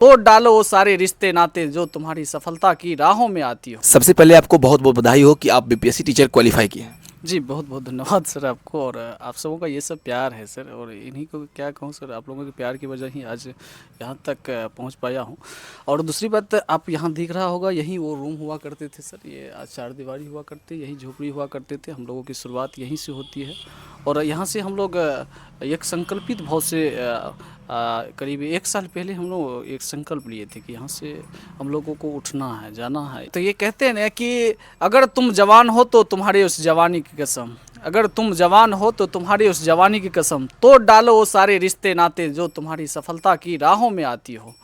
तोड़ डालो वो सारे रिश्ते नाते जो तुम्हारी सफलता की राहों में आती हो। सबसे पहले आपको बहुत बहुत बधाई हो कि आप बीपीएससी टीचर क्वालिफाई किए हैं। जी बहुत बहुत धन्यवाद सर आपको, और आप सबों का ये सब प्यार है सर, और इन्हीं को क्या कहूँ सर, आप लोगों के प्यार की वजह ही आज यहाँ तक पहुँच पाया हूँ। और दूसरी बात, आप यहाँ दिख रहा होगा, यहीं वो रूम हुआ करते थे सर, ये आज चार दीवारी हुआ करते, यहीं झोपड़ी हुआ करते थे। हम लोगों की शुरुआत यहीं से होती है, और यहाँ से हम लोग एक संकल्पित भाव से करीब एक साल पहले हम लोग एक संकल्प लिए थे कि यहाँ से हम लोगों को उठना है, जाना है। तो ये कहते हैं ना कि अगर तुम जवान हो तो तुम्हारी उस जवानी की कसम, अगर तुम जवान हो तो तुम्हारी उस जवानी की कसम, तोड़ डालो वो सारे रिश्ते नाते जो तुम्हारी सफलता की राहों में आती हो।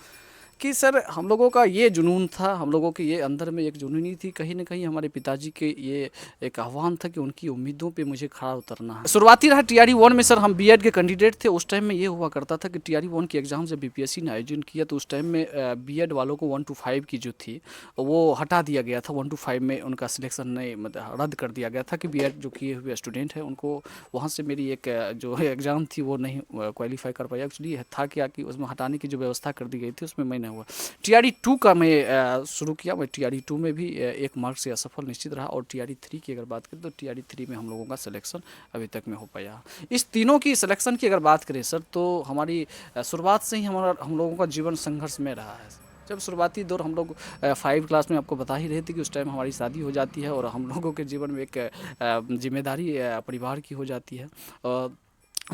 कि सर हम लोगों का ये जुनून था, हम लोगों के ये अंदर में एक जुनूनी थी, कहीं ना कहीं हमारे पिताजी के ये एक आह्वान था कि उनकी उम्मीदों पे मुझे खड़ा उतरना है। शुरुआती रहा टीआरई 1 में सर, हम बीएड के कैंडिडेट थे। उस टाइम में ये हुआ करता था कि टीआरई 1 की एग्ज़ाम जब बीपीएससी ने आयोजन किया तो उस टाइम में बीएड वालों को 1 to 5 की जो थी वो हटा दिया गया था। 1 to 5 में उनका सिलेक्शन नहीं, मतलब रद्द कर दिया गया था कि बीएड जो किए हुए स्टूडेंट हैं उनको वहाँ से मेरी एक जो एग्ज़ाम थी वो नहीं क्वालिफाई कर पाया। एक्चुअली था क्या कि उसमें हटाने की जो व्यवस्था कर दी गई थी उसमें मैं नहीं हुआ। टीआरई 2 का मैं शुरू किया। मैं टीआरई 2 में भी एक मार्क से असफल निश्चित रहा, और टीआरई 3 की अगर बात करें तो टीआरई 3 में हम लोगों का सिलेक्शन अभी तक में हो पाया। इस तीनों की सिलेक्शन की अगर बात करें सर तो हमारी शुरुआत से ही हम लोगों का जीवन संघर्ष में रहा है। जब शुरुआती दौर हम लोग 5 क्लास में आपको बता ही रहे थे कि उस टाइम हमारी शादी हो जाती है, और हम लोगों के जीवन में एक जिम्मेदारी परिवार की हो जाती है।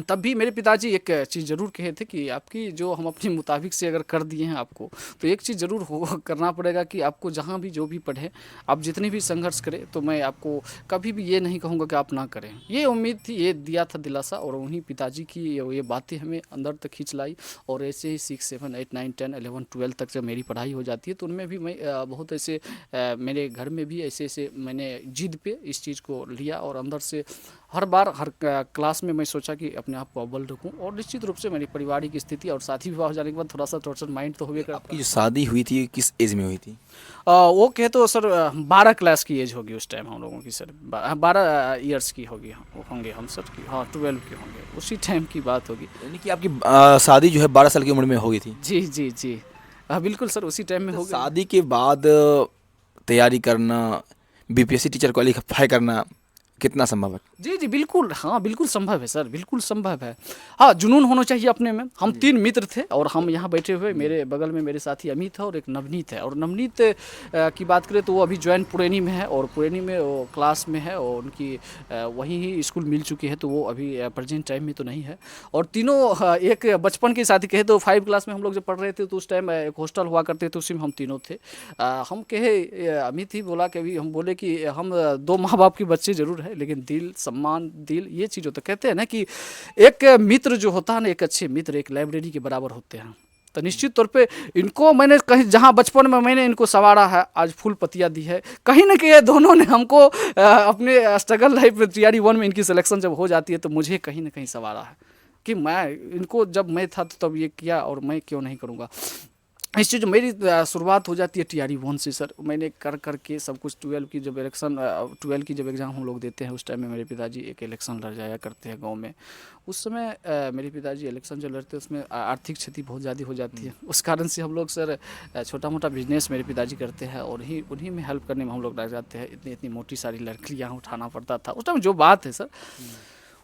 तब भी मेरे पिताजी एक चीज़ ज़रूर कहे थे कि आपकी जो हम अपने मुताबिक से अगर कर दिए हैं आपको, तो एक चीज़ ज़रूर हो करना पड़ेगा कि आपको जहाँ भी जो भी पढ़े, आप जितने भी संघर्ष करें, तो मैं आपको कभी भी ये नहीं कहूँगा कि आप ना करें। ये उम्मीद थी, ये दिया था दिलासा, और उन्हीं पिताजी की ये बातें हमें अंदर तक खींच लाई। और ऐसे ही 6, 7, 8, 9, 10, 11, 12 तक जब मेरी पढ़ाई हो जाती है तो उनमें भी मैं बहुत ऐसे मेरे घर में भी ऐसे ऐसे मैंने जिद पे इस चीज़ को लिया, और अंदर से हर बार हर क्लास में मैं सोचा कि अपने आप को अव्वल रखूं। और निश्चित रूप से मेरी पारिवारिक स्थिति और शादी विवाह हो जाने के बाद थोड़ा सा टॉर्चर माइंड तो हुए करता। आपकी जो शादी हुई थी किस एज में हुई थी? वो कहे तो सर 12 क्लास की एज होगी उस टाइम हम लोगों की सर, 12 ईयर्स की होगी, होंगे हम सर की, हाँ 12 के होंगे, उसी टाइम की बात होगी। यानी कि आपकी शादी जो है 12 साल की उम्र में हो गई थी? जी जी जी, बिल्कुल सर उसी टाइम में तो हो गई। शादी के बाद तैयारी करना, बीपीएससी टीचर क्वालिफाई करना कितना संभव है? जी जी बिल्कुल, हाँ बिल्कुल संभव है सर, बिल्कुल संभव है। हाँ जुनून होना चाहिए अपने में। हम 3 मित्र थे, और हम यहाँ बैठे हुए, मेरे बगल में मेरे साथी अमित है और एक नवनीत है। और नवनीत की बात करें तो वो अभी ज्वाइन पुरैनी में है, और पुरैनी में वो क्लास में है, और उनकी वहीं ही स्कूल मिल चुकी है, तो वो अभी प्रेजेंट टाइम में तो नहीं है। और तीनों एक बचपन के साथी कहे तो 5 क्लास में हम लोग जब पढ़ रहे थे तो उस टाइम एक हॉस्टल हुआ करते थे, उसी में हम तीनों थे। हम कहे, अमित ही बोला कि अभी हम बोले कि हम 2 माँ बाप के बच्चे ज़रूर है, लेकिन दिल, सम्मान, दिल, ये चीज़ होता, कहते हैं ना कि एक मित्र जो होता है ना, एक अच्छे मित्र एक लाइब्रेरी के बराबर होते हैं। तो निश्चित तौर पे इनको मैंने कहीं, जहाँ बचपन में मैंने इनको संवारा है, आज फूल पत्तियाँ दी है। कहीं ना कहीं दोनों ने हमको अपने स्ट्रगल लाइफ में टीआरई 1 में इनकी सिलेक्शन जब हो जाती है तो मुझे कहीं ना कहीं संवारा है कि मैं इनको, जब मैं था तो तब ये किया, और मैं क्यों नहीं करूँगा। इस चीज़ मेरी शुरुआत हो जाती है टीआरई 1 से सर। मैंने कर के सब कुछ 12 की जब इलेक्शन 12 की जब एग्ज़ाम हम लोग देते हैं, उस टाइम में मेरे पिताजी एक इलेक्शन लड़ जाया करते हैं गांव में। उस समय मेरे पिताजी इलेक्शन जो लड़ते हैं उसमें आर्थिक क्षति बहुत ज़्यादा हो जाती है। उस कारण से हम लोग सर छोटा मोटा बिजनेस मेरे पिताजी करते हैं, और उन्हीं में हेल्प करने में हम लोग लग जाते हैं। इतनी इतनी मोटी सारी लड़कियाँ उठाना पड़ता था उस टाइम, जो बात है सर,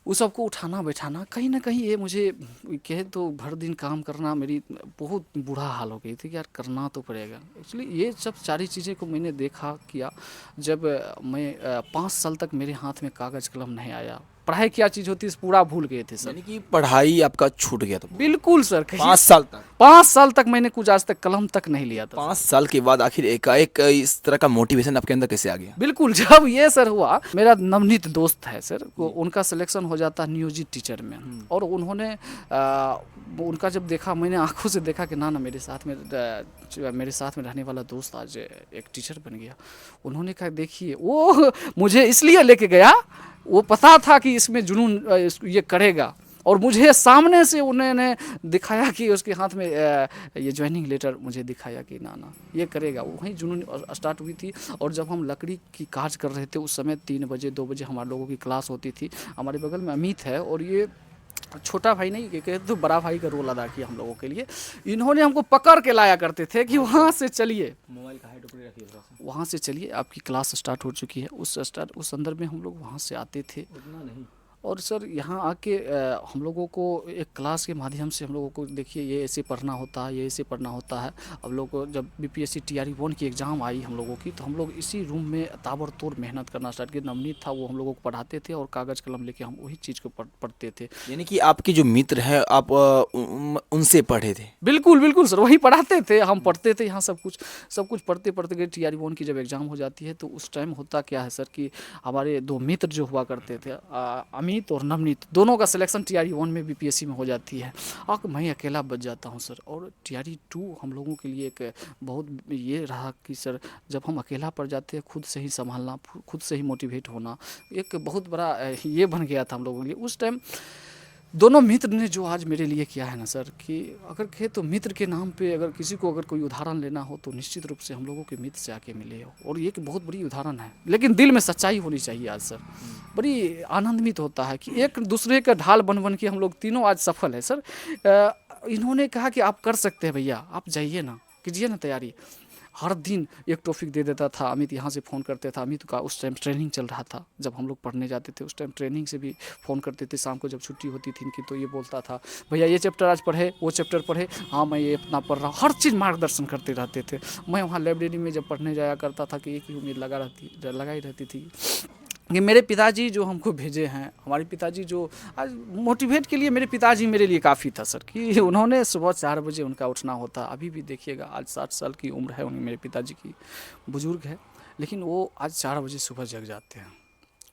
उस सबको उठाना बैठाना, कहीं ना कहीं ये मुझे कहे तो भर दिन काम करना, मेरी बहुत बुरा हाल हो गई थी कि यार करना तो पड़ेगा। एक्चुअली ये सब सारी चीज़ें को मैंने देखा किया जब मैं 5 साल तक मेरे हाथ में कागज़ कलम नहीं आया। पढ़ाई क्या चीज़ होती है पूरा भूल गए थे सर। यानी कि पढ़ाई आपका छूट गया था? बिल्कुल सर, 5 साल तक? 5 साल तक मैंने कुछ आज तक कलम तक नहीं लिया था। 5 साल के बाद आखिर एकाएक इस तरह का मोटिवेशन आपके अंदर कैसे आ गया? बिल्कुल, जब ये सर हुआ, मेरा नवनीत दोस्त है सर, उनका सिलेक्शन हो जाता है नियोजित टीचर में, और उन्होंने उनका जब देखा, मैंने आंखों से देखा कि ना मेरे साथ में रहने वाला दोस्त आज एक टीचर बन गया। उन्होंने कहा देखिए, वो मुझे इसलिए लेके गया, वो पता था कि इसमें जुनून ये करेगा, और मुझे सामने से उन्होंने दिखाया कि उसके हाथ में ये ज्वाइनिंग लेटर मुझे दिखाया कि ना ये करेगा। वहीं जुनून स्टार्ट हुई थी। और जब हम लकड़ी की काज कर रहे थे उस समय 3 बजे 2 बजे हमारे लोगों की क्लास होती थी। हमारे बगल में अमित है, और ये छोटा भाई नहीं कहते तो बड़ा भाई का रोल अदा किया हम लोगों के लिए। इन्होंने हमको पकड़ के लाया करते थे कि वहाँ से चलिए, मोबाइल का हाइट ऊपर रखिए थोड़ा सा। वहाँ से चलिए, आपकी क्लास स्टार्ट हो चुकी है। उस संदर्भ में हम लोग वहाँ से आते थे। उतना नहीं। और सर यहाँ आके हम लोगों को एक क्लास के माध्यम से हम लोगों को देखिए ये ऐसे पढ़ना होता है, ये ऐसे पढ़ना होता है। अब लोग को जब बीपीएससी टीआरई 1 की एग्ज़ाम आई हम लोगों की, तो हम लोग इसी रूम में ताबड़तोड़ मेहनत करना स्टार्ट किया। नवनीत था वो हम लोगों को पढ़ाते थे और कागज़ कलम लेके हम वही चीज़ को पढ़ते थे। यानी कि आपके जो मित्र हैं आप उनसे पढ़े थे? बिल्कुल बिल्कुल सर, वही पढ़ाते थे, हम पढ़ते थे यहाँ सब कुछ पढ़ते पढ़ते गए। टीआरई 1 की जब एग्ज़ाम हो जाती है तो उस टाइम होता क्या है सर कि हमारे 2 मित्र जो हुआ करते थे, अमित और नवनीत, दोनों का सिलेक्शन टीआरई 1 में बीपीएससी में हो जाती है और मैं अकेला बच जाता हूँ सर। और टीआरई 2 हम लोगों के लिए एक बहुत ये रहा कि सर जब हम अकेला पड़ जाते हैं, खुद से ही संभालना, खुद से ही मोटिवेट होना, एक बहुत बड़ा ये बन गया था हम लोगों के लिए उस टाइम। दोनों मित्र ने जो आज मेरे लिए किया है ना सर, कि अगर कहे तो मित्र के नाम पे अगर किसी को अगर कोई उदाहरण लेना हो तो निश्चित रूप से हम लोगों के मित्र से आके मिले हो। और ये एक बहुत बड़ी उदाहरण है, लेकिन दिल में सच्चाई होनी चाहिए आज सर। बड़ी आनंदित होता है कि एक दूसरे का ढाल बन बन के हम लोग तीनों आज सफल है सर। इन्होंने कहा कि आप कर सकते हैं भैया, आप जाइए ना, कीजिए ना तैयारी। हर दिन एक टॉपिक दे देता था। अमित यहाँ से फ़ोन करते था, अमित का उस टाइम ट्रेनिंग चल रहा था, जब हम लोग पढ़ने जाते थे उस टाइम ट्रेनिंग से भी फ़ोन करते थे। शाम को जब छुट्टी होती थी इनकी तो ये बोलता था भैया ये चैप्टर आज पढ़े, वो चैप्टर पढ़े, हाँ मैं ये अपना पढ़ रहा हूँ। हर चीज़ मार्गदर्शन करते रहते थे। मैं वहाँ लाइब्रेरी में जब पढ़ने जाया करता था कि एक ही उम्मीद लगाई रहती थी कि मेरे पिताजी जो हमको भेजे हैं, हमारे पिताजी जो आज मोटिवेट के लिए, मेरे पिताजी मेरे लिए काफ़ी था सर कि उन्होंने सुबह 4 बजे उनका उठना होता। अभी भी देखिएगा आज 60 साल की उम्र है उन्हें, मेरे पिताजी की, बुजुर्ग है, लेकिन वो आज 4 बजे सुबह जग जाते हैं।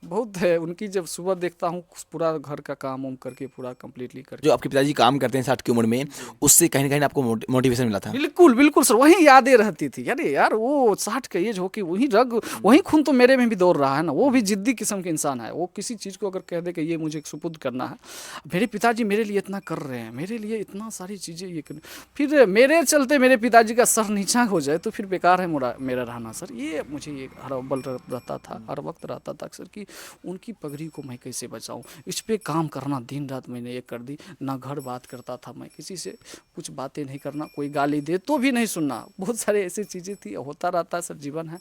बहुत है उनकी, जब सुबह देखता हूँ पूरा घर का काम उम करके पूरा कंप्लीटली करके। जो आपके पिताजी काम करते हैं 60 की उम्र में, उससे कहीं न कहीं आपको मोटिवेशन मिला था? बिल्कुल बिल्कुल सर, वही यादें रहती थी। अरे यार वो 60 का एज हो के वही रग, वही खून तो मेरे में भी दौड़ रहा है ना। वो भी जिद्दी किस्म के इंसान है। वो किसी चीज़ को अगर कह दे कि ये मुझे सुपुर्द करना है, मेरे पिताजी मेरे लिए इतना कर रहे हैं, मेरे लिए इतना सारी चीज़ें ये कर, फिर मेरे चलते मेरे पिताजी का सर नीचा हो जाए तो फिर बेकार है मेरा रहना सर। ये मुझे ये हर अव्वल रहता था, हर वक्त रहता था सर कि उनकी पगड़ी को मैं कैसे बचाऊं। इस पे काम करना दिन रात मैंने ये कर दी। ना घर बात करता था मैं, किसी से कुछ बातें नहीं करना, कोई गाली दे तो भी नहीं सुनना। बहुत सारे ऐसी चीज़ें थी, होता रहता है सर, जीवन है।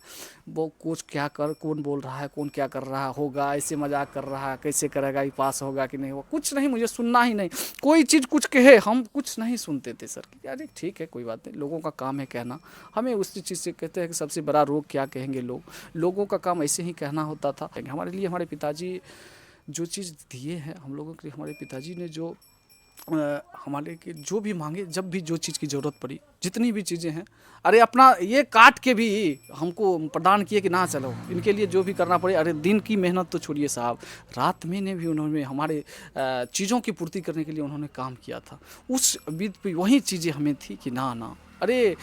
वो कुछ क्या कर, कौन बोल रहा है, कौन क्या कर रहा होगा, ऐसे मजाक कर रहा है, कैसे करेगा, ये पास होगा कि नहीं होगा, कुछ नहीं, मुझे सुनना ही नहीं। कोई चीज़ कुछ कहे हम कुछ नहीं सुनते थे सर। अरे ठीक है कोई बात नहीं, लोगों का काम है कहना, हमें उसी चीज़ से कहते हैं कि सबसे बड़ा रोग क्या कहेंगे लोग, लोगों का काम ऐसे ही कहना होता था। हमारे लिए हमारे पिताजी जो चीज़ दिए हैं हम लोगों के लिए, हमारे पिताजी ने जो हमारे के जो भी मांगे, जब भी जो चीज़ की ज़रूरत पड़ी, जितनी भी चीज़ें हैं, अरे अपना ये काट के भी हमको प्रदान किए कि ना चलो इनके लिए जो भी करना पड़े। अरे दिन की मेहनत तो छोड़िए साहब, रात में ने भी उन्होंने हमारे चीज़ों की पूर्ति करने के लिए उन्होंने काम किया था। उस बीत पे वही चीज़ें हमें थी कि ना अरे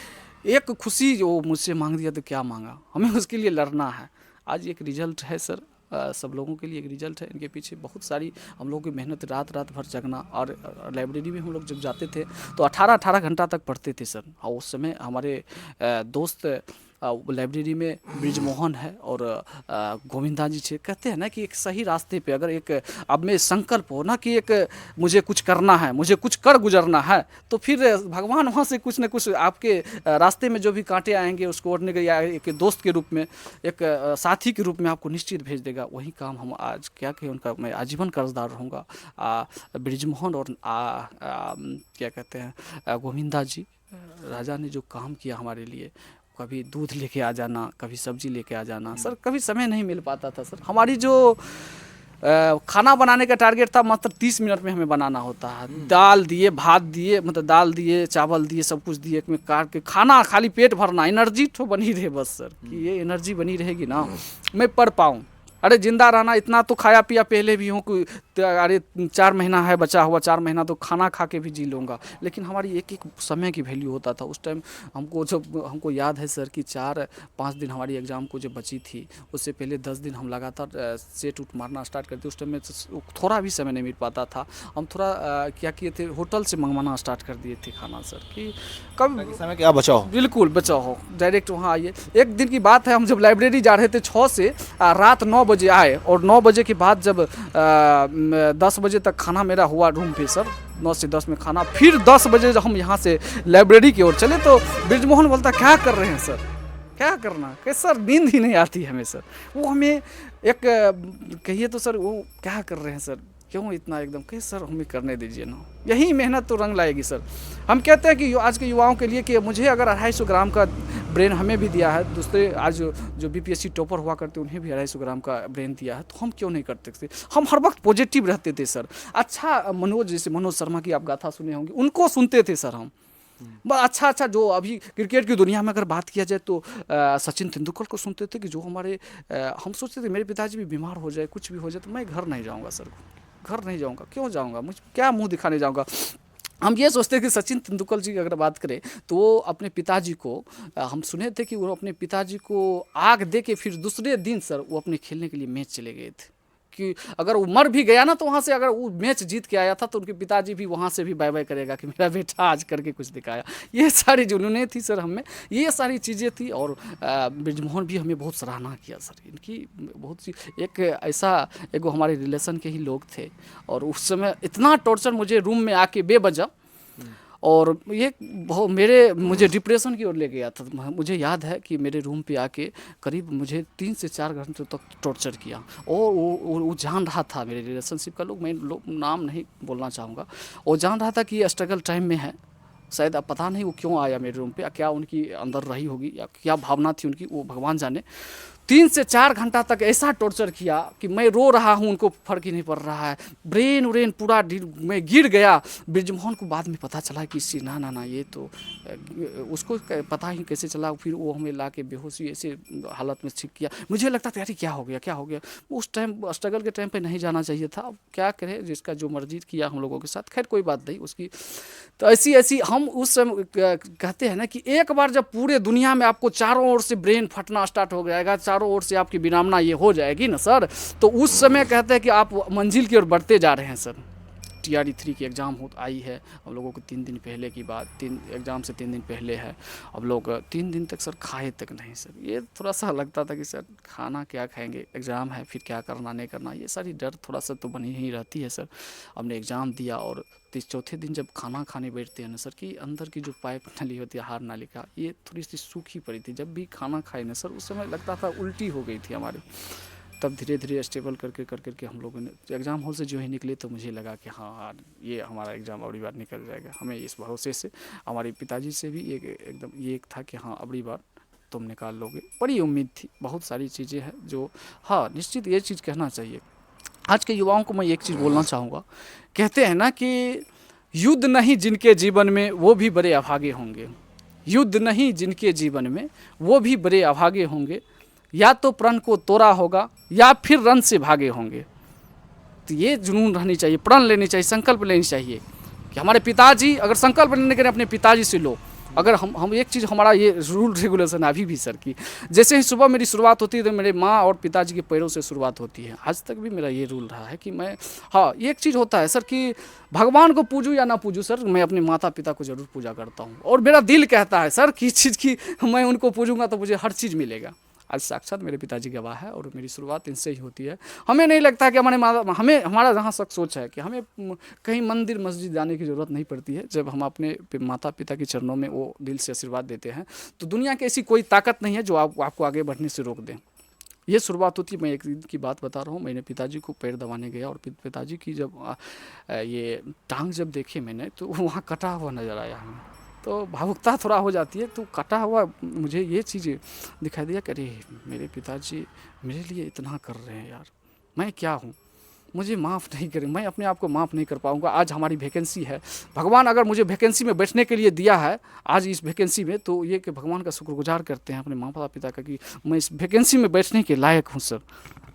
एक खुशी जो मुझसे मांग दिया तो क्या मांगा, हमें उसके लिए लड़ना है। आज एक रिजल्ट है सर, सब लोगों के लिए एक रिजल्ट है। इनके पीछे बहुत सारी हम लोगों की मेहनत, रात भर जगना। और लाइब्रेरी में हम लोग जब जाते थे तो 18 घंटा तक पढ़ते थे सर। और उस समय हमारे दोस्त लाइब्रेरी में ब्रिजमोहन है और गोविंदा जी थे। कहते हैं ना कि एक सही रास्ते पे अगर एक अब में संकल्प हो ना कि एक मुझे कुछ करना है, मुझे कुछ कर गुजरना है, तो फिर भगवान वहाँ से कुछ न कुछ आपके रास्ते में जो भी कांटे आएंगे उसको ओढ़ने के, या एक दोस्त के रूप में, एक साथी के रूप में आपको निश्चित भेज देगा। वही काम हम आज क्या कहें, उनका मैं आजीवन कर्जदार रहूँगा। ब्रिजमोहन और क्या कहते हैं गोविंदा जी, राजा ने जो काम किया हमारे लिए, कभी दूध लेके आ जाना, कभी सब्जी लेके आ जाना सर, कभी समय नहीं मिल पाता था सर। हमारी जो खाना बनाने का टारगेट था मात्र 30 मिनट में हमें बनाना होता है। दाल दिए, भात दिए, मतलब दाल दिए, चावल दिए, सब कुछ दिए, में काट के खाना, खाली पेट भरना, एनर्जी तो बनी रहे बस सर, कि ये एनर्जी बनी रहेगी ना मैं पढ़ पाऊँ। अरे जिंदा रहना, इतना तो खाया पिया पहले भी हूँ, अरे 4 महीना है बचा हुआ, 4 महीना तो खाना खा के भी जी लूँगा। लेकिन हमारी एक समय की वैल्यू होता था उस टाइम। हमको याद है सर कि 4-5 दिन हमारी एग्ज़ाम को जब बची थी, उससे पहले 10 दिन हम लगातार सेट उठ मारना स्टार्ट करते। उस टाइम में थोड़ा भी समय नहीं मिल पाता था। हम थोड़ा क्या किए थे, होटल से मंगवाना स्टार्ट कर दिए थे खाना सर, कि कब समय क्या बचाओ, बिल्कुल बचाओ हो, डायरेक्ट वहाँ आइए। एक दिन की बात है, हम जब लाइब्रेरी जा रहे थे 6 से रात 9 बजे आए और 9 बजे के बाद जब 10 बजे तक खाना मेरा हुआ रूम पे सर, 9 से 10 में खाना, फिर 10 बजे जब हम यहाँ से लाइब्रेरी की ओर चले तो ब्रिजमोहन बोलता क्या कर रहे हैं सर, क्या करना, कैसे सर नींद ही नहीं आती हमें सर। वो हमें एक कहिए तो सर वो क्या कर रहे हैं सर, क्यों इतना एकदम, कैसे सर हमें करने दीजिए ना, यही मेहनत तो रंग लाएगी सर। हम कहते हैं कि आज के युवाओं के लिए कि मुझे अगर 250 ग्राम का ब्रेन हमें भी दिया है, दूसरे आज जो बीपीएससी टॉपर हुआ करते उन्हें भी 250 ग्राम का ब्रेन दिया है, तो हम क्यों नहीं करते थे। हम हर वक्त पॉजिटिव रहते थे सर। अच्छा मनोज, जैसे मनोज शर्मा की आप गाथा सुने होंगे, उनको सुनते थे सर हम। अच्छा जो अभी क्रिकेट की दुनिया में अगर बात किया जाए तो सचिन तेंदुलकर को सुनते थे कि जो हमारे हम सोचते थे मेरे पिताजी भी बीमार हो जाए, कुछ भी हो जाए तो मैं घर नहीं जाऊंगा सर, घर नहीं जाऊंगा, क्यों जाऊंगा, मुझे क्या मुंह दिखाने जाऊंगा। हम ये सोचते हैं कि सचिन तेंदुलकर जी की अगर बात करें तो वो अपने पिताजी को हम सुने थे कि वो अपने पिताजी को आग दे के फिर दूसरे दिन सर वो अपने खेलने के लिए मैच चले गए थे, कि अगर वो मर भी गया ना तो वहाँ से अगर वो मैच जीत के आया था तो उनके पिताजी भी वहाँ से भी बाय बाय करेगा कि मेरा बेटा आज करके कुछ दिखाया। ये सारी जुनूनें थी सर हमें, ये सारी चीज़ें थी। और ब्रिजमोहन भी हमें बहुत सराहना किया सर, इनकी बहुत सी एक ऐसा एक हमारे रिलेशन के ही लोग थे और उस समय इतना टॉर्चर मुझे रूम में आके बेवजह, और ये बहुत मुझे डिप्रेशन की ओर ले गया था। मुझे याद है कि मेरे रूम पे आके करीब मुझे 3 से 4 घंटे तक टॉर्चर किया और वो जान रहा था, मेरे रिलेशनशिप का लोग, मैं नाम नहीं बोलना चाहूँगा, वो जान रहा था कि ये स्ट्रगल टाइम में है। शायद अब पता नहीं वो क्यों आया मेरे रूम पे, क्या उनकी अंदर रही होगी या क्या भावना थी उनकी, वो भगवान जाने। 3 से 4 घंटा तक ऐसा टॉर्चर किया कि मैं रो रहा हूँ, उनको फर्क ही नहीं पड़ रहा है, ब्रेन पूरा मैं गिर गया। ब्रिजमोहन को बाद में पता चला कि इससे ना ये तो उसको पता ही कैसे चला, फिर वो हमें ला के बेहोशी ऐसे हालत में ठीक किया। मुझे लगता था यार क्या हो गया। उस टाइम स्ट्रगल के टाइम पे नहीं जाना चाहिए था, अब क्या करें, जिसका जो मर्जी किया हम लोगों के साथ, खैर कोई बात नहीं उसकी। तो ऐसी हम उस समय कहते हैं ना कि एक बार जब पूरे दुनिया में आपको चारों ओर से ब्रेन फटना स्टार्ट हो जाएगा, चारों ओर से आपकी विरामना ये हो जाएगी ना सर, तो उस समय कहते हैं कि आप मंजिल की ओर बढ़ते जा रहे हैं सर। TRE 3 की एग्ज़ाम आई है हम लोगों को 3 दिन पहले की बात, एग्ज़ाम से 3 दिन पहले है। अब लोग 3 दिन तक सर खाए तक नहीं सर, ये थोड़ा सा लगता था कि सर खाना क्या खाएंगे, एग्ज़ाम है फिर क्या करना नहीं करना, ये सारी डर थोड़ा सा तो बनी ही रहती है सर। हमने एग्ज़ाम दिया और चौथे दिन जब खाना खाने बैठते हैं ना सर, कि अंदर की जो पाइप नली होती है, आहार नालिका, ये थोड़ी सी सूखी पड़ी थी। जब भी खाना खाए ना सर उस समय लगता था उल्टी हो गई थी हमारी। तब धीरे धीरे स्टेबल करके हम लोगों ने एग्ज़ाम हॉल से जो ही निकले तो मुझे लगा कि हाँ ये हमारा एग्ज़ाम अगली बार निकल जाएगा। हमें इस भरोसे से हमारे पिताजी से भी एकदम ये एक था कि हाँ अगली बार तुम निकाल लोगे, बड़ी उम्मीद थी। बहुत सारी चीज़ें हैं जो, हाँ निश्चित ये चीज़ कहना चाहिए आज के युवाओं को। मैं एक चीज़ बोलना चाहूँगा, कहते हैं ना कि युद्ध नहीं जिनके जीवन में वो भी बड़े अभागे होंगे, युद्ध नहीं जिनके जीवन में वो भी बड़े अभागे होंगे, या तो प्रण को तोड़ा होगा या फिर रण से भागे होंगे। तो ये जुनून रहनी चाहिए, प्रण लेनी चाहिए, संकल्प लेनी चाहिए कि हमारे पिताजी अगर संकल्प लेने के अपने पिताजी से लो। अगर हम एक चीज़ हमारा ये रूल रेगुलेशन अभी भी सर की, जैसे ही सुबह मेरी शुरुआत होती है तो मेरे माँ और पिताजी के पैरों से शुरुआत होती है। आज तक भी मेरा ये रूल रहा है कि मैं, हाँ एक चीज़ होता है सर कि भगवान को पूजूँ या ना पूजूँ सर, मैं अपने माता पिता को ज़रूर पूजा करता हूँ। और मेरा दिल कहता है सर कि इस चीज़ की मैं उनको पूजूँगा तो मुझे हर चीज़ मिलेगा। आज साक्षात मेरे पिताजी गवाह है और मेरी शुरुआत इनसे ही होती है। हमें नहीं लगता कि हमारा जहाँ तक सोच है कि हमें कहीं मंदिर मस्जिद जाने की ज़रूरत नहीं पड़ती है। जब हम अपने माता पिता के चरणों में वो दिल से आशीर्वाद देते हैं तो दुनिया की ऐसी कोई ताकत नहीं है जो आपको आगे बढ़ने से रोक दें। ये शुरुआत होती है। मैं एक दिन की बात बता रहा हूँ, मैंने पिताजी को पैर दबाने गया और पिताजी की जब ये टांग जब देखे मैंने तो वहाँ कटा हुआ नज़र आया हमें, तो भावुकता थोड़ा हो जाती है। तो कटा हुआ मुझे ये चीज़ें दिखाई दिया कि अरे मेरे पिताजी मेरे लिए इतना कर रहे हैं यार, मैं क्या हूँ, मुझे माफ़ नहीं करें, मैं अपने आप को माफ़ नहीं कर पाऊँगा। आज हमारी वैकेंसी है, भगवान अगर मुझे वैकेंसी में बैठने के लिए दिया है आज इस वैकेंसी में, तो ये कि भगवान का शुक्रगुजार करते हैं अपने माता पिता का कि मैं इस वैकेंसी में बैठने के लायक हूँ सर।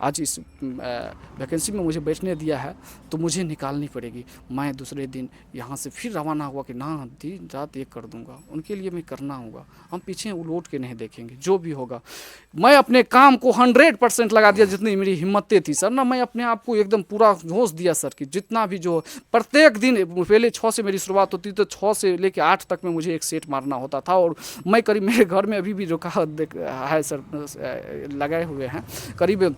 आज इस वैकेंसी में मुझे बैठने दिया है तो मुझे निकालनी पड़ेगी। मैं दूसरे दिन यहाँ से फिर रवाना हुआ कि ना दिन रात एक कर दूँगा, उनके लिए मैं करना होगा। हम पीछे उलट के नहीं देखेंगे, जो भी होगा। मैं अपने काम को 100% लगा दिया, जितनी मेरी हिम्मतें थी सर ना, मैं अपने आप को एकदम पूरा जोश दिया सर कि जितना भी जो प्रत्येक दिन, पहले 6 से मेरी शुरुआत होती तो 6 से लेकर 8 तक में मुझे एक सेट मारना होता था। और मैं करीब, मेरे घर में अभी भी जो कहा है सर लगाए हुए हैं, करीब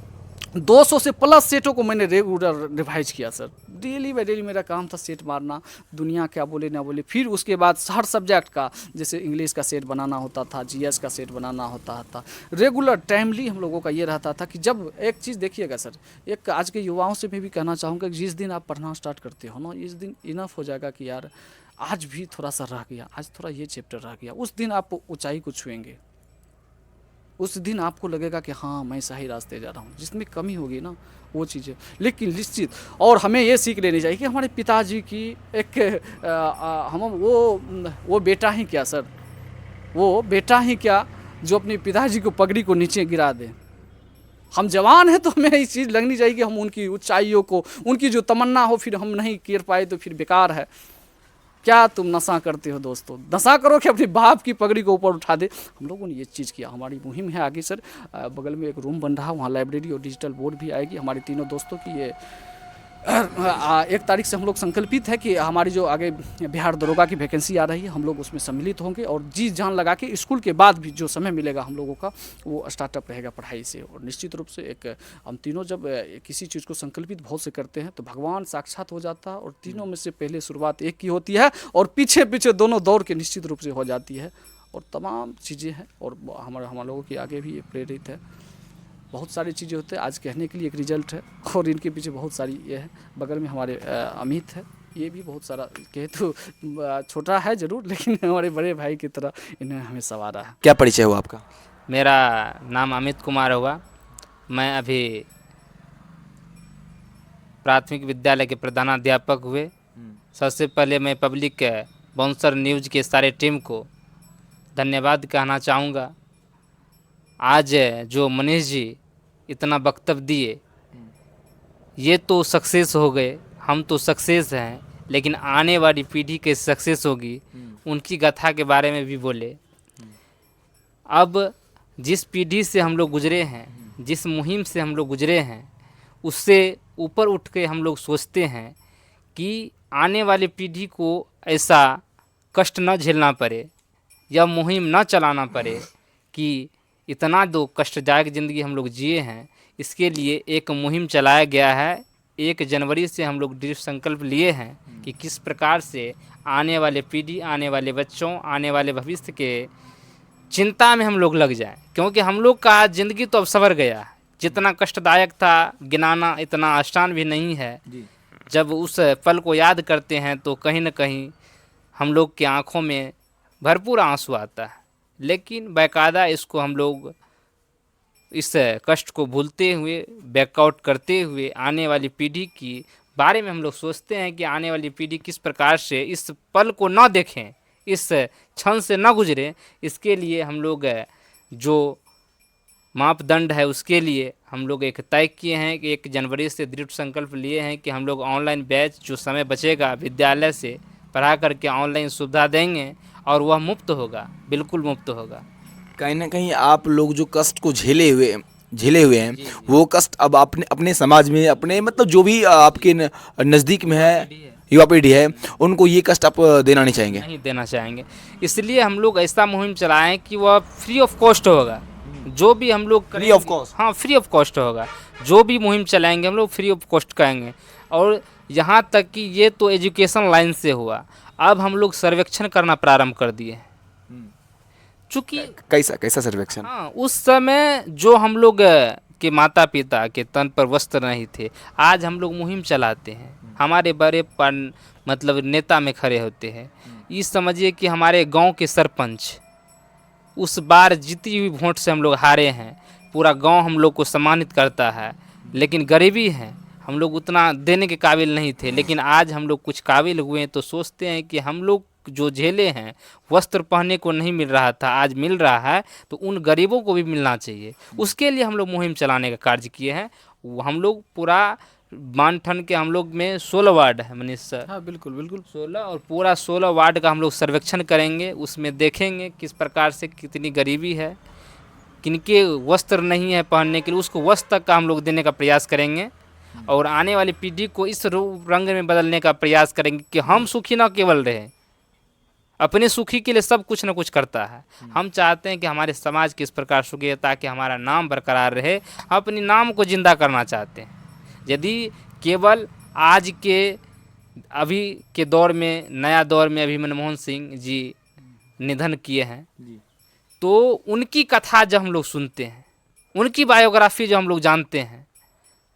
200 से प्लस सेटों को मैंने रेगुलर रिवाइज किया सर। डेली बाई डेली मेरा काम था सेट मारना, दुनिया क्या बोले ना बोले। फिर उसके बाद हर सब्जेक्ट का, जैसे इंग्लिश का सेट बनाना होता था, जीएस का सेट बनाना होता था। रेगुलर टाइमली हम लोगों का ये रहता था कि जब एक चीज़ देखिएगा सर, एक आज के युवाओं से मैं भी कहना चाहूँगा कि जिस दिन आप पढ़ना स्टार्ट करते हो ना, इस दिन इनफ हो जाएगा कि यार आज भी थोड़ा सा रह गया, आज थोड़ा ये चैप्टर रह गया, उस दिन आप ऊंचाई को छुएंगे। उस दिन आपको लगेगा कि हाँ मैं सही रास्ते जा रहा हूँ। जिसमें कमी होगी ना वो चीज़ें, लेकिन निश्चित। और हमें ये सीख लेनी चाहिए कि हमारे पिताजी की एक हम वो बेटा ही क्या सर, वो बेटा ही क्या जो अपने पिताजी को पगड़ी को नीचे गिरा दे। हम जवान हैं तो हमें इस चीज़ लगनी चाहिए कि हम उनकी ऊंचाइयों को, उनकी जो तमन्ना हो फिर हम नहीं कर पाए तो फिर बेकार है। क्या तुम नशा करते हो दोस्तों, नशा करो कि अपने बाप की पगड़ी को ऊपर उठा दे। हम लोगों ने ये चीज़ किया। हमारी मुहिम है आगे सर, बगल में एक रूम बन रहा है, वहाँ लाइब्रेरी और डिजिटल बोर्ड भी आएगी। हमारे तीनों दोस्तों की ये 1 तारीख से हम लोग संकल्पित है कि हमारी जो आगे बिहार दरोगा की वैकेंसी आ रही है, हम लोग उसमें सम्मिलित होंगे और जी जान लगा के स्कूल के बाद भी जो समय मिलेगा हम लोगों का वो स्टार्टअप रहेगा पढ़ाई से। और निश्चित रूप से एक हम तीनों जब किसी चीज़ को संकल्पित बहुत से करते हैं तो भगवान साक्षात हो जाता है। और तीनों में से पहले शुरुआत एक की होती है और पीछे पीछे दोनों दौड़ के निश्चित रूप से हो जाती है। और तमाम चीज़ें हैं और हम लोगों की आगे भी ये प्रेरित है। बहुत सारी चीज़ें होते हैं, आज कहने के लिए एक रिजल्ट है और इनके पीछे बहुत सारी ये है। बगल में हमारे अमित है, ये भी बहुत सारा कहे तो छोटा है ज़रूर, लेकिन हमारे बड़े भाई की तरह इन्हें हमें संवारा है। क्या परिचय हुआ आपका? मेरा नाम अमित कुमार हुआ। मैं अभी प्राथमिक विद्यालय के प्रधानाध्यापक हुए। सबसे पहले मैं पब्लिक बाउंसर न्यूज़ के सारे टीम को धन्यवाद कहना चाहूँगा। आज जो मनीष जी इतना वक्तव्य दिए, ये तो सक्सेस हो गए, हम तो सक्सेस हैं, लेकिन आने वाली पीढ़ी के सक्सेस होगी, उनकी गाथा के बारे में भी बोले। अब जिस पीढ़ी से हम लोग गुजरे हैं, जिस मुहिम से हम लोग गुजरे हैं, उससे ऊपर उठ के हम लोग सोचते हैं कि आने वाली पीढ़ी को ऐसा कष्ट न झेलना पड़े या मुहिम न चलाना पड़े कि इतना दो कष्टदायक ज़िंदगी हम लोग जिए हैं। इसके लिए एक मुहिम चलाया गया है। 1 जनवरी से हम लोग दृढ़ संकल्प लिए हैं कि किस प्रकार से आने वाले पीढ़ी, आने वाले बच्चों, आने वाले भविष्य के चिंता में हम लोग लग जाएं। क्योंकि हम लोग का ज़िंदगी तो अब सवर गया है। जितना कष्टदायक था गिनाना इतना आसान भी नहीं है। जब उस पल को याद करते हैं तो कहीं न कहीं हम लोग की आँखों में भरपूर आंसू आता है। लेकिन बाकायदा इसको हम लोग इस कष्ट को भूलते हुए, बैकआउट करते हुए आने वाली पीढ़ी की बारे में हम लोग सोचते हैं कि आने वाली पीढ़ी किस प्रकार से इस पल को ना देखें, इस क्षण से ना गुजरे। इसके लिए हम लोग जो मापदंड है उसके लिए हम लोग एक तय किए हैं कि 1 जनवरी से दृढ़ संकल्प लिए हैं कि हम लोग ऑनलाइन बैच जो समय बचेगा विद्यालय से पढ़ा करके ऑनलाइन सुविधा देंगे और वह मुफ्त होगा, बिल्कुल मुफ्त होगा। कहीं ना कहीं आप लोग जो कष्ट को झेले हुए हैं, वो कष्ट अब आपने अपने समाज में, अपने मतलब जो भी आपके नज़दीक में है, युवा पीढ़ी है, उनको ये कष्ट आप देना नहीं चाहेंगे? नहीं देना चाहेंगे। इसलिए हम लोग ऐसा मुहिम चलाएं कि वह फ्री ऑफ कॉस्ट होगा। जो भी हम लोग फ्री ऑफ कॉस्ट? हाँ, फ्री ऑफ कॉस्ट होगा। जो भी मुहिम चलाएंगे हम लोग फ्री ऑफ कॉस्ट करेंगे। और यहाँ तक कि ये तो एजुकेशन लाइन से हुआ, अब हम लोग सर्वेक्षण करना प्रारंभ कर दिए हैं। चूँकि कैसा सर्वेक्षण? हाँ, उस समय जो हम लोग के माता पिता के तन पर वस्त्र नहीं थे, आज हम लोग मुहिम चलाते हैं। हमारे बड़े मतलब नेता में खड़े होते हैं। ये समझिए कि हमारे गांव के सरपंच उस बार जीती हुई वोट से हम लोग हारे हैं। पूरा गांव हम लोग को सम्मानित करता है, लेकिन गरीबी है, हम लोग उतना देने के काबिल नहीं थे। लेकिन आज हम लोग कुछ काबिल हुए हैं तो सोचते हैं कि हम लोग जो झेले हैं, वस्त्र पहनने को नहीं मिल रहा था, आज मिल रहा है, तो उन गरीबों को भी मिलना चाहिए। उसके लिए हम लोग मुहिम चलाने का कार्य किए हैं। हम लोग पूरा मानठन के हम लोग में 16 वार्ड है मनीष सर। हाँ बिल्कुल बिल्कुल 16 और पूरा 16 वार्ड का हम लोग सर्वेक्षण करेंगे। उसमें देखेंगे किस प्रकार से कितनी गरीबी है, किनके वस्त्र नहीं है पहनने के लिए, उसको वस्त्र तक का हम लोग देने का प्रयास करेंगे। और आने वाली पीढ़ी को इस रंग में बदलने का प्रयास करेंगे कि हम सुखी न केवल रहे, अपने सुखी के लिए सब कुछ न कुछ करता है। हम चाहते हैं कि हमारे समाज किस प्रकार सुखी है ताकि हमारा नाम बरकरार रहे। हम अपने नाम को जिंदा करना चाहते हैं। यदि केवल आज के अभी के दौर में, नया दौर में अभी मनमोहन सिंह जी निधन किए हैं, तो उनकी कथा जब हम लोग सुनते हैं, उनकी बायोग्राफी जो हम लोग जानते हैं,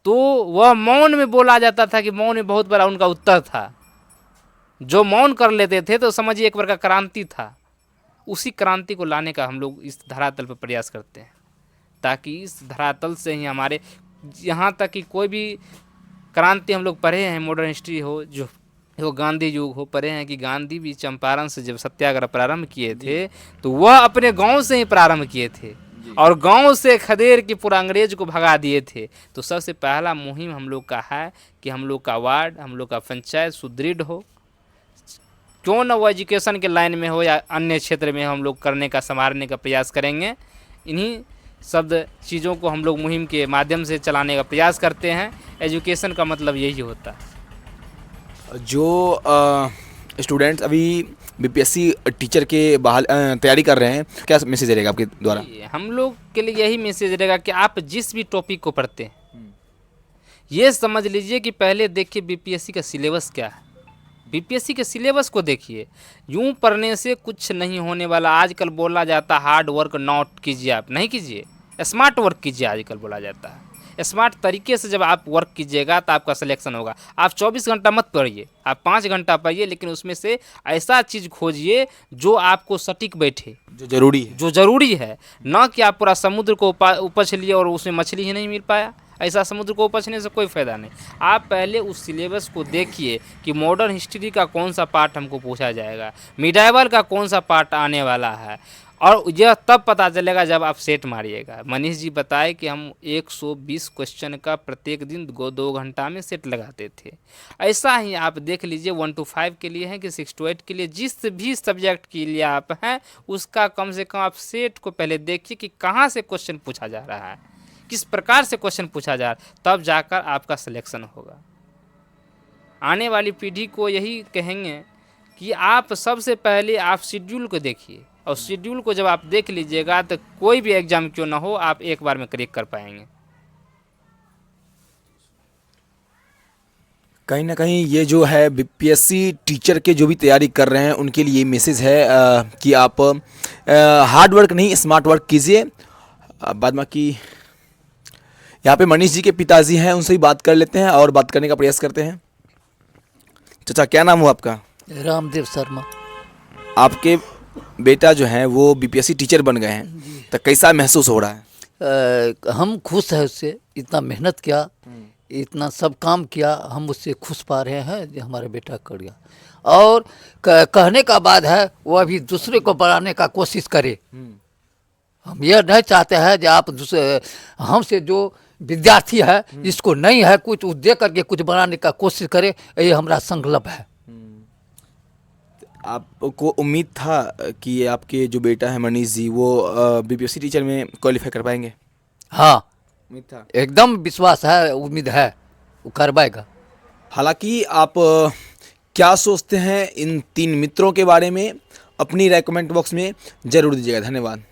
तो वह मौन में बोला जाता था कि मौन में बहुत बड़ा उनका उत्तर था। जो मौन कर लेते थे तो समझिए एक प्रकार का क्रांति था। उसी क्रांति को लाने का हम लोग इस धरातल पर प्रयास करते हैं, ताकि इस धरातल से ही हमारे यहाँ तक कि कोई भी क्रांति हम लोग पढ़े हैं, मॉडर्न हिस्ट्री हो, जो गांधी युग हो, पढ़े हैं कि गांधी भी चंपारण से जब सत्याग्रह प्रारंभ किए थे तो वह अपने गांव से ही प्रारंभ किए थे और गांव से खदेड़ के पूरा अंग्रेज को भगा दिए थे। तो सबसे पहला मुहिम हम लोग का है कि हम लोग का वार्ड, हम लोग का पंचायत सुदृढ़ हो, क्यों न वो एजुकेशन के लाइन में हो या अन्य क्षेत्र में हम लोग करने का, संवारने का प्रयास करेंगे। इन्हीं सब चीज़ों को हम लोग मुहिम के माध्यम से चलाने का प्रयास करते हैं। एजुकेशन का मतलब यही होता है। जो स्टूडेंट्स अभी बीपीएससी टीचर के बहाल तैयारी कर रहे हैं, क्या मैसेज रहेगा आपके द्वारा? हम लोग के लिए यही मैसेज रहेगा कि आप जिस भी टॉपिक को पढ़ते हैं, ये समझ लीजिए कि पहले देखिए बीपीएससी का सिलेबस क्या है। बीपीएससी के सिलेबस को देखिए। यूं पढ़ने से कुछ नहीं होने वाला। आजकल बोला जाता है हार्ड वर्क नॉट कीजिए, आप नहीं कीजिए, स्मार्ट वर्क कीजिए। आजकल बोला जाता है स्मार्ट तरीके से जब आप वर्क कीजिएगा तो आपका सिलेक्शन होगा। आप 24 घंटा मत पढ़िए, आप 5 घंटा पढ़िए, लेकिन उसमें से ऐसा चीज़ खोजिए जो आपको सटीक बैठे, जो ज़रूरी है, न कि आप पूरा समुद्र को उपज लिए और उसमें मछली ही नहीं मिल पाया। ऐसा समुद्र को उपजने से कोई फ़ायदा नहीं। आप पहले उस सिलेबस को देखिए कि मॉडर्न हिस्ट्री का कौन सा पार्ट हमको पूछा जाएगा, मिडाइवल का कौन सा पार्ट आने वाला है, और यह तब पता चलेगा जब आप सेट मारिएगा। मनीष जी बताए कि हम 120 क्वेश्चन का प्रत्येक दिन 2 घंटा में सेट लगाते थे। ऐसा ही आप देख लीजिए 1 to 5 के लिए है कि 6 to 8 के लिए, जिस भी सब्जेक्ट के लिए आप हैं उसका कम से कम आप सेट को पहले देखिए कि कहाँ से क्वेश्चन पूछा जा रहा है, किस प्रकार से क्वेश्चन पूछा जा रहा है, तब जाकर आपका सिलेक्शन होगा। आने वाली पीढ़ी को यही कहेंगे कि आप सबसे पहले आप शेड्यूल को देखिए, और शेड्यूल को जब आप देख लीजिएगा तो कोई भी एग्ज़ाम क्यों ना हो आप एक बार में क्रैक कर पाएंगे। कहीं ना कहीं ये जो है बीपीएससी टीचर के जो भी तैयारी कर रहे हैं उनके लिए मैसेज है कि आप हार्ड वर्क नहीं स्मार्ट वर्क कीजिए। बाद बाकी यहाँ पे मनीष जी के पिताजी हैं, उनसे ही बात कर लेते हैं और बात करने का प्रयास करते हैं। चाचा, क्या नाम हो आपका? रामदेव शर्मा। आपके बेटा जो है वो बीपीएससी टीचर बन गए हैं, तो कैसा महसूस हो रहा है? हम खुश हैं उससे। इतना मेहनत किया, इतना सब काम किया, हम उससे खुश पा रहे हैं जो हमारा बेटा कर गया। और कहने का बाद है वो अभी दूसरे को बढ़ाने का कोशिश करे। हम यह नहीं चाहते हैं कि आप दूसरे हमसे जो विद्यार्थी है जिसको नहीं है कुछ, उस दे करके कुछ बनाने का कोशिश करे, ये हमारा संकल्प है। आपको उम्मीद था कि आपके जो बेटा है मनीष जी वो बीपीएससी टीचर में क्वालिफाई कर पाएंगे? हाँ, उम्मीद था, एकदम विश्वास है, उम्मीद है वो करवाएगा। हालांकि आप क्या सोचते हैं इन 3 मित्रों के बारे में, अपनी राय कमेंट बॉक्स में ज़रूर दीजिएगा। धन्यवाद।